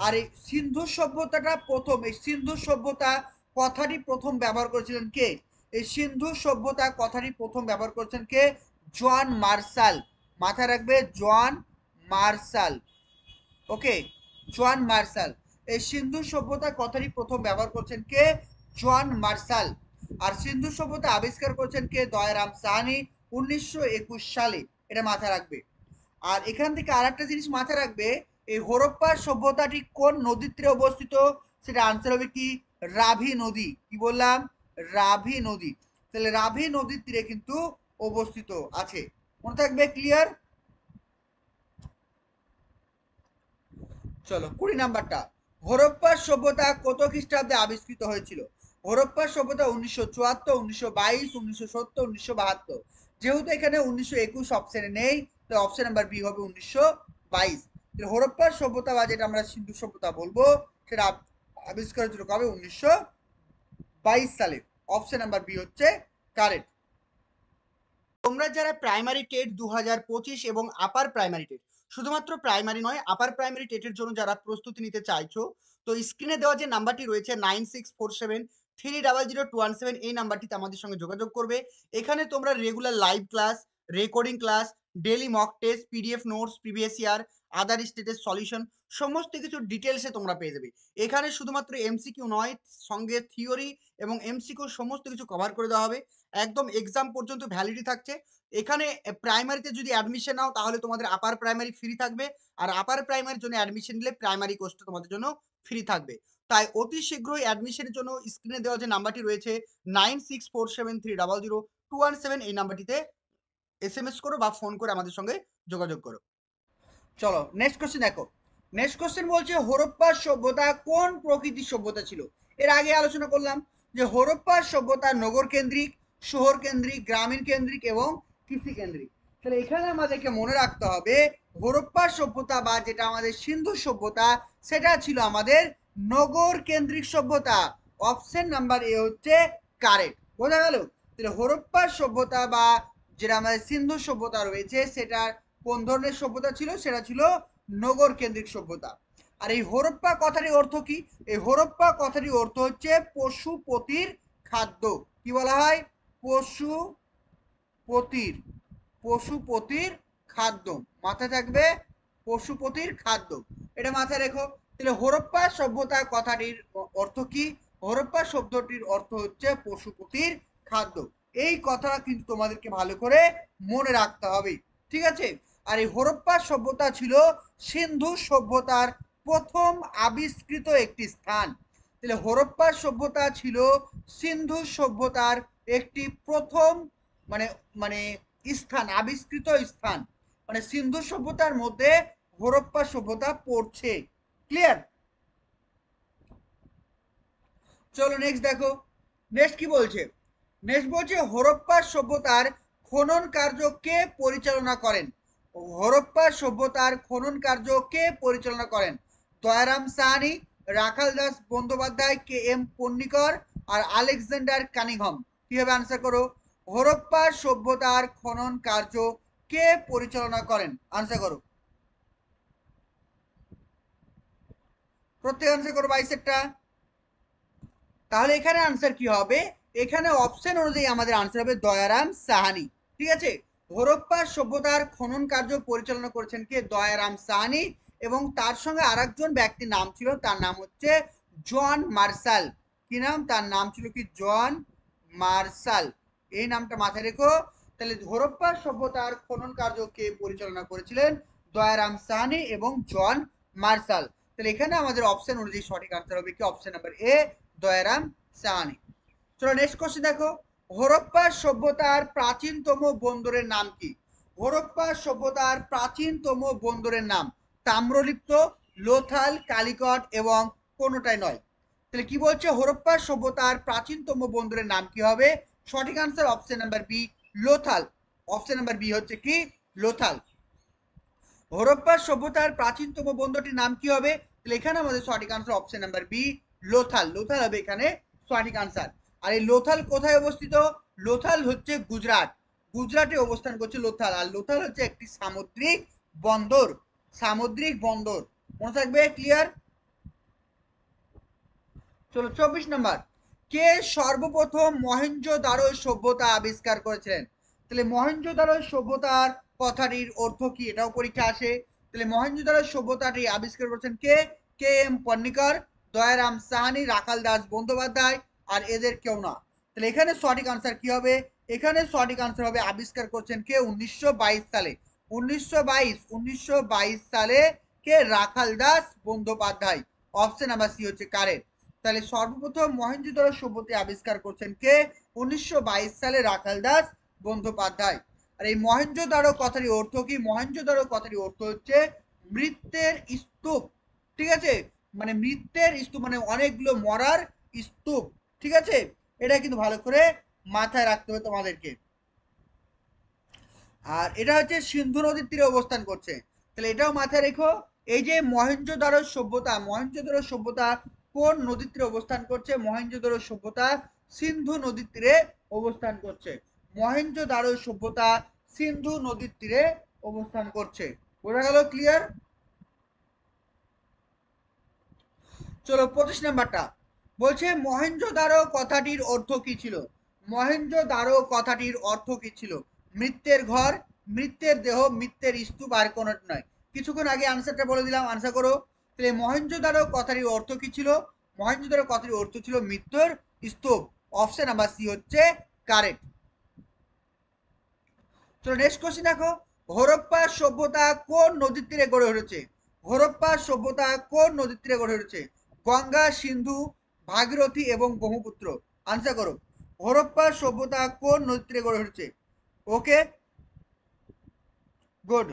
Speaker 1: আর এই সিন্ধু সভ্যতাটা প্রথম, এই সিন্ধু সভ্যতা কথাটি প্রথম ব্যবহার করেছিলেন কে? এই সিন্ধু সভ্যতা কথাটি প্রথম ব্যবহার করেছেন কে? John Marshall. মাথায় রাখবে, জন মার্শাল। ওকে, জন মার্শাল। এই সিন্ধু সভ্যতা কথাটি প্রথম ব্যবহার করছেন কে? John Marshall. আর সিন্ধু সভ্যতা আবিষ্কার করেছেন কে? দয়ারাম সাহানি, 1921 সালে। এটা মাথায় রাখবে। আর এখান থেকে আর একটা জিনিস মাথায় রাখবে, এই হরপ্পার সভ্যতাটি কোন নদীর তীরে অবস্থিত? সেটা আনসার হবে কি রাভি নদী। কি বললাম? রাভি নদী। তাহলে রাভি নদীর তীরে কিন্তু অবস্থিত আছে, মনে থাকবে। ক্লিয়ার? চলো 20 নাম্বারটা। হরপ্পার সভ্যতা কত খ্রিস্টাব্দে আবিষ্কৃত হয়েছিল? হরপ্পার সভ্যতা 1974, 1922, 1970, 1972। যেহেতু এখানে 1921 অপশনে নেই, তো অপশন নাম্বার বি হবে 1922। হরপ্পার সভ্যতা বা যেটা আমরা সিন্ধু সভ্যতা বলবো, সেটা আবিষ্কার হয়েছিল কবে? 1922 সালে। অপশন নাম্বার বি হচ্ছে কারেক্ট। তোমরা যারা প্রাইমারি টেট 2025 এবং আপার প্রাইমারি টেট, শুধুমাত্র প্রাইমারি নয় আপার প্রাইমারি টেটের জন্য যারা প্রস্তুতি নিতে চাইছো, তো স্ক্রিনে দেওয়া যে নাম্বারটি রয়েছে 9647300217, এই নাম্বারটিতে আমাদের সঙ্গে যোগাযোগ করবে। এখানে তোমরা regular live class, recording class, daily mock test, PDF notes, previous year, other স্টেটের সলিউশন, সমস্ত কিছু ডিটেলসে তোমরা পেয়ে যাবে। এখানে শুধুমাত্র এমসিকিউ নয়, সঙ্গে থিওরি এবং এমসিকিউ সমস্ত কিছু কভার করে দেওয়া হবে। একদম এক্সাম পর্যন্ত ভ্যালিডিটি থাকছে। এখানে প্রাইমারিতে যদি অ্যাডমিশন নাও, তাহলে তোমাদের আপার প্রাইমারি ফ্রি থাকবে, আর আপার প্রাইমারির জন্য অ্যাডমিশন নিলে প্রাইমারি কোর্সটা তোমাদের জন্য ফ্রি থাকবে। তাই অতি শীঘ্রই অ্যাডমিশনের জন্য স্ক্রিনে দেওয়া যে নাম্বারটি রয়েছে 9647300217, এই নাম্বারটিতে এসএমএস করো বা ফোন করে আমাদের সঙ্গে যোগাযোগ করো। চলো নেক্সট কোশ্চেন দেখো। নেক্সট কোশ্চেন বলছে হরপ্পা সভ্যতা কোন প্রকৃতির সভ্যতা ছিল? এর আগে আলোচনা করলাম যে হরপ্পা সভ্যতা নগর কেন্দ্রিক, শহর কেন্দ্রিক, গ্রামীণ কেন্দ্রিক এবং কৃষি কেন্দ্রিক। তাহলে এখানে আমাদেরকে মনে রাখতে হবে হরপ্পা সভ্যতা বা যেটা আমাদের সিন্ধু সভ্যতা সেটা ছিল আমাদের নগর কেন্দ্রিক সভ্যতা। অপশন নাম্বার এ হচ্ছে কারেক্ট। বোঝা গেল? তাহলে হরপ্পা সভ্যতা বা যেটা আমাদের সিন্ধু সভ্যতা রয়েছে সেটা কোন ধরনের সভ্যতা ছিল? সেটা ছিল নগর কেন্দ্রিক সভ্যতা। আর এই হরপ্পা কথাটির অর্থ কি? এই হরপ্পা কথাটির অর্থ হচ্ছে পশুপতির খাদ্য। কি বলা হয়? পশুপতির পশুপতির খাদ্য। মাথায় থাকবে, পশুপতির খাদ্য, এটা মাথায় রেখো। তাহলে হরপ্পা সভ্যতা কথাটির অর্থ কি? হরপ্পা শব্দটির অর্থ হচ্ছে পশুপতির খাদ্য। এই কথাটা কিন্তু তোমাদেরকে ভালো করে মনে রাখতে হবে, ঠিক আছে? আর এই হরপ্পা সভ্যতা ছিল সিন্ধু সভ্যতার প্রথম আবিষ্কৃত একটি স্থান। তাহলে হরপ্পা সভ্যতা ছিল সিন্ধু সভ্যতার একটি প্রথম মানে মানে স্থান, আবিষ্কৃত স্থান। মানে সিন্ধু সভ্যতার মধ্যে হরপ্পা সভ্যতা পড়ছে। ক্লিয়ার? চলো নেক্সট দেখো। নেক্সট কি বলছে? নেক্সট বলছে হরপ্পা সভ্যতার খনন কার্য কে পরিচালনা করেন? হরপ্পা সভ্যতার খনন কার্য কে পরিচালনা করেন? দয়ারাম সাহানি, রাখাল দাস বন্দ্যোপাধ্যায়, কে এম পন্নিকর, আর আলেকজান্ডার কানিংহাম। কিভাবে আনসার করো? হরপ্পা সভ্যতার খনন কার্য কে পরিচালনা করেন? আনসার করো। প্রত্যেক আনসার করো 22 তাহলে এখানে আনসার কি হবে? এখানে অপশন অনুযায়ী আমাদের আনসার হবে দয়ারাম সাহানি। ঠিক আছে? হরপ্পা সভ্যতার খনন কার্য পরিচালনা করেছেন কে? দয়ারাম সাহানি। এবং তার সঙ্গে আরেকজন ব্যক্তির নাম ছিল, তার নাম হচ্ছে জন মার্শাল। কি নাম? তার নাম ছিল কি? John Marshall. এই নামটা মাথায় রেখো। তাহলে হরপ্পা সভ্যতার খনন কার্য কে পরিচালনা করেছিলেন? দয়ারাম সাহানি এবং জন মার্শাল। তাহলে এখানে আমাদের অপশন অনুযায়ী সঠিক আনসার হবে কি? Option number A, Dayaram Sahani. চলো নেক্সট কোশ্চেন দেখো। হরপ্পা সভ্যতার প্রাচীনতম বন্দরের নাম কি? হরপ্পা সভ্যতার প্রাচীনতম বন্দরের নাম তাম্রলিপ্ত, লোথাল, কালিকট এবং কোনোটাই নয়। তাহলে কি বলছে? হরপ্পা সভ্যতার প্রাচীনতম বন্দরের নাম কি হবে? সঠিক answer option number B, Lothal. Option number B হচ্ছে কি? লোথাল। হরপ্পা সভ্যতার প্রাচীনতম বন্দরটির নাম কি হবে? তাহলে এখানে আমাদের সঠিক answer option number B, Lothal. Lothal হবে এখানে সঠিক আনসার। আর এই লোথাল কোথায় অবস্থিত? লোথাল হচ্ছে গুজরাট। গুজরাটে অবস্থান করছে লোথাল। আর লোথাল হচ্ছে একটি সামুদ্রিক বন্দর। সামুদ্রিক বন্দর, মনে থাকবে? ক্লিয়ার? চলো 24 নম্বর। কে সর্বপ্রথম মহেঞ্জোদারো সভ্যতা আবিষ্কার করেছিলেন? তাহলে মহেঞ্জোদারো সভ্যতার কথাটির অর্থ কি? এটাও পরীক্ষা আসে। তাহলে মহেঞ্জোদারো সভ্যতাটি আবিষ্কার করেছেন কে? কে এম পন্নিকর, দয়ারাম সাহানি, রাখাল দাস বন্দ্যোপাধ্যায়, আর এদের কেউ না। তাহলে এখানে সঠিক আনসার কি হবে? এখানে সঠিক আনসার হবে আবিষ্কার করছেন কে? 1922 সালে। 1922 সালে কে? Rakhal Das Bandyopadhyay. Option number C হচ্ছে কারেক্ট। তাহলে সর্বপ্রথম মহেঞ্জোদারো সভ্যতা আবিষ্কার করছেন কে? 1922 সালে রাখাল দাস বন্দ্যোপাধ্যায়। আর এই মহেঞ্জোদারো কথাটির অর্থ কি? মহেঞ্জোদারো কথাটির অর্থ হচ্ছে মৃত্যের স্তূপ। ঠিক আছে? মানে মৃত্যের স্তূপ মানে অনেকগুলো মরার স্তূপ। ঠিক আছে? এটা কিন্তু ভালো করে মাথায় রাখতে হবে তোমাদেরকে। আর এটা হচ্ছে সিন্ধু নদীর তীরে অবস্থান করছে। তাহলে এটাও মাথায় রেখো। এই যে মহেঞ্জোদারো সভ্যতা, মহেঞ্জোদারো সভ্যতা কোন নদীর তীরে অবস্থান করছে? মহেঞ্জোদারো সভ্যতা সিন্ধু নদীর তীরে অবস্থান করছে। মহেঞ্জোদারো সভ্যতা সিন্ধু নদীর তীরে অবস্থান করছে। বোঝা গেল? ক্লিয়ার? চলো 25 নাম্বারটা বলছে মহেঞ্জোদারো কথাটির অর্থ কি ছিল? মহেঞ্জোদারো কথাটির অর্থ কি ছিল? মৃত্যের ঘর, মৃত্যের দেহ, মৃত্যের স্তূপ, আর কোন নয়। কিছুক্ষণ আগে আনসারটা বলে দিলাম, আনসার করো। তাহলে মহেঞ্জোদারো কথাটির অর্থ কি ছিল? মহেঞ্জোদারো কথাটির অর্থ ছিল মৃত্যুর স্তূপ। অপশন নাম্বার সি হচ্ছে কারেক্ট। চলো নেক্সট কোশ্চেন দেখো। হরপ্পা সভ্যতা কোন নদীর তীরে গড়ে উঠেছে? হরপ্পা সভ্যতা কোন নদীর তীরে গড়ে উঠেছে? গঙ্গা, সিন্ধু, ভাগীরথী এবং ব্রহ্মপুত্র। আনসার করো। হরপ্পা সভ্যতা কোন নদীর তীরে গড়ে উঠেছে? ওকে, গুড।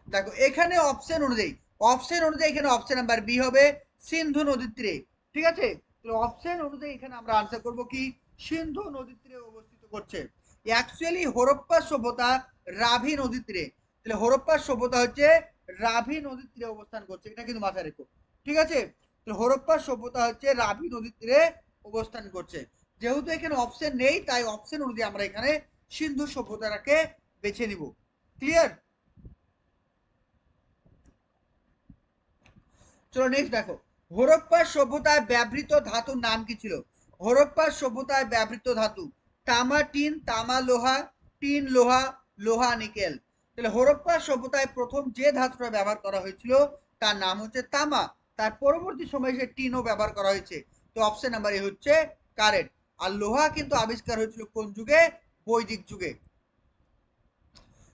Speaker 1: দেখো এখানে অপশন অনুযায়ী এখানে অপশন নাম্বার বি হবে সিন্ধু নদীর তীরে। ঠিক আছে? অপশন অনুযায়ী এখানে আমরা আনসার করব কি? সিন্ধু নদীর তীরে অবস্থিত করছে। অ্যাকচুয়ালি হরপ্পা সভ্যতা রাভি নদীর তীরে, তাহলে হরপ্পা সভ্যতা হচ্ছে রাভি নদীর তীরে অবস্থান করছে, এটা কিন্তু মাথায় রেখো। ঠিক আছে, তাহলে হরপ্পা সভ্যতা হচ্ছে রাভি নদীর তীরে অবস্থান করছে। যেহেতু এখানে অপশন নেই তাই অপশন অনুযায়ী আমরা এখানে সিন্ধু সভ্যতাটাকে বেছে নিব। ক্লিয়ার? চলো নেক্সট দেখো, হরপ্পা সভ্যতায় ব্যবহৃত ধাতুর নাম কি ছিল? হরপ্পা সভ্যতায় ব্যবহৃত ধাতু তামা টিন, তামা লোহা, টিন লোহা, লোহা নিকেল। তাহলে হরপ্পা সভ্যতায় প্রথম যে ধাতুটা ব্যবহার করা হয়েছিল তার নাম হচ্ছে তামা। তার পরবর্তী সময়ে সে টিনও ব্যবহার করা হয়েছে। তো অপশন নাম্বার এ হচ্ছে কারেক্ট। আর লোহা কিন্তু আবিষ্কার হয়েছিল কোন যুগে? বৈদিক যুগে।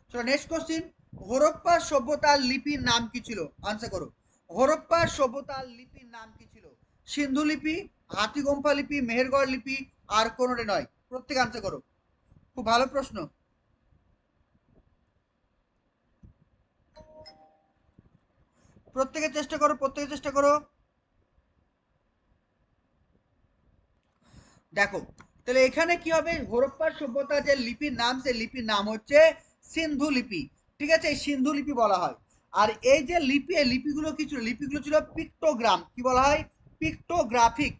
Speaker 1: চলো নেক্সট কোশ্চিন, হরপ্পা সভ্যতার লিপির নাম কি ছিল? আনসার করো। হরপ্পা সভ্যতার লিপির নাম কি ছিল? সিন্ধু লিপি, হাতিগম্পা লিপি, মেহেরগড় লিপি, আর কোনোটা নয়? প্রত্যেকে আনসার করো। খুব ভালো প্রশ্ন, প্রত্যেকে চেষ্টা করো, প্রত্যেকে চেষ্টা করো। দেখো, তাহলে এখানে কি হবে? হরপ্পা সভ্যতা যে লিপির নাম, সেই লিপির নাম হচ্ছে সিন্ধু লিপি। ঠিক আছে, এই সিন্ধু লিপি বলা হয়। আর এই যে লিপি, এই লিপিগুলো কি ছিল? লিপিগুলো ছিল পিক্টোগ্রাম। কি বলা হয়? পিক্টোগ্রাফিক।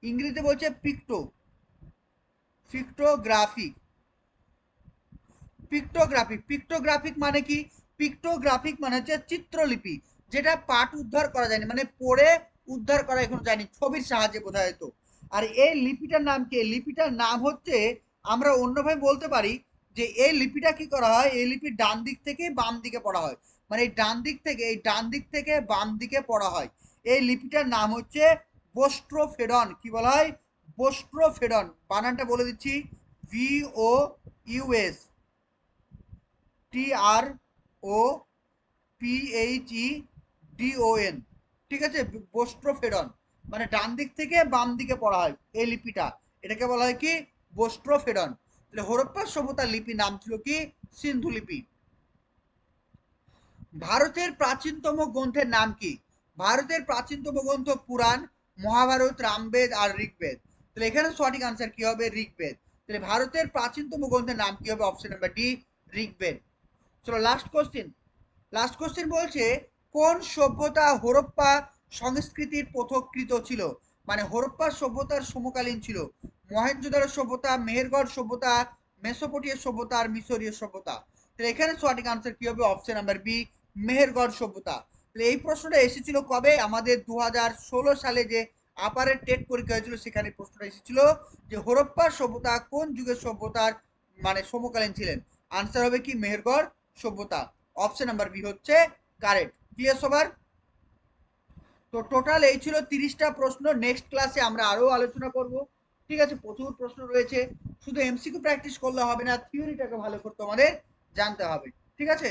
Speaker 1: ইংরেজিতে বলছে পিক্টোগ্রাফিক। পিক্টোগ্রাফিক, পিক্টোগ্রাফিক মানে কি? পিক্টোগ্রাফিক মানে হচ্ছে চিত্রলিপি, যেটা পাঠ উদ্ধার করা যায়নি, মানে পড়ে উদ্ধার করা এখন যায়নি, ছবির সাহায্যে বোঝা যেত। আর এই লিপিটার নাম কি? লিপিটার নাম হচ্ছে, আমরা অন্যভাবে বলতে পারি যে এই লিপিটা কি করা হয়, এই লিপির ডান দিক থেকে বাম দিকে পড়া হয়, মানে এই ডান দিক থেকে, এই ডান দিক থেকে বাম দিকে পড়া হয়। এই লিপিটার নাম হচ্ছে বোস্ট্রোফেডন। কি বলা হয়? বোস্ট্রোফেডন। বানানটা বলে দিচ্ছি, VOUS TRO PHEDON। ঠিক আছে, বোস্ট্রোফেডন, মানে ডান দিক থেকে বাম দিকে পড়া হয় এই লিপিটা, এটাকে বলা হয় কি? বোস্ট্রোফেডন। তাহলে হরপ্পা সভ্যতার লিপির নাম ছিল কি? সিন্ধু লিপি। ভারতের প্রাচীনতম গ্রন্থের নাম কি? ভারতের প্রাচীনতম গ্রন্থ পুরাণ, মহাভারত, রামবেদ আর ঋগ্বেদ। তাহলে এখানে সঠিক আনসার কি হবে? ঋগ্বেদ। তাহলে ভারতের প্রাচীনতম গ্রন্থের নাম কি হবে? Option number D, Rigveda. চলো লাস্ট কোশ্চেন। লাস্ট কোশ্চেন বলছে, কোন সভ্যতা হরপ্পা সংস্কৃতির পথকৃত ছিল? মানে হরপ্পা সভ্যতার সমকালীন ছিল। মহেঞ্জোদারো সভ্যতা, মেহেরগড় সভ্যতা, মেসোপটেমীয় সভ্যতা আর মিশরীয় সভ্যতা। তাহলে এখানে সঠিক আনসার কি হবে? অপশন নাম্বার বি, মেহেরগড় সভ্যতা। তাহলে এই প্রশ্নটা এসেছিল কবে? আমাদের 2016 সালে যে আপারের টেট পরীক্ষা হয়েছিল সেখানে প্রশ্নটা এসেছিল যে হরপ্পা সভ্যতা কোন যুগের সভ্যতার মানে সমকালীন ছিলেন। আনসার হবে কি? মেহেরগড় সভ্যতা। অপশন নাম্বার বি হচ্ছে কারেক্ট। ক্লিয়ার সবার? তো টোটাল এই ছিল 30টা প্রশ্ন। নেক্সট ক্লাসে আমরা আরো আলোচনা করব। ঠিক আছে, প্রচুর প্রশ্ন রয়েছে, শুধু এমসিকিউ প্র্যাকটিস করলে হবে না, থিওরিটাকে ভালো করে তোমাদের জানতে হবে। ঠিক আছে।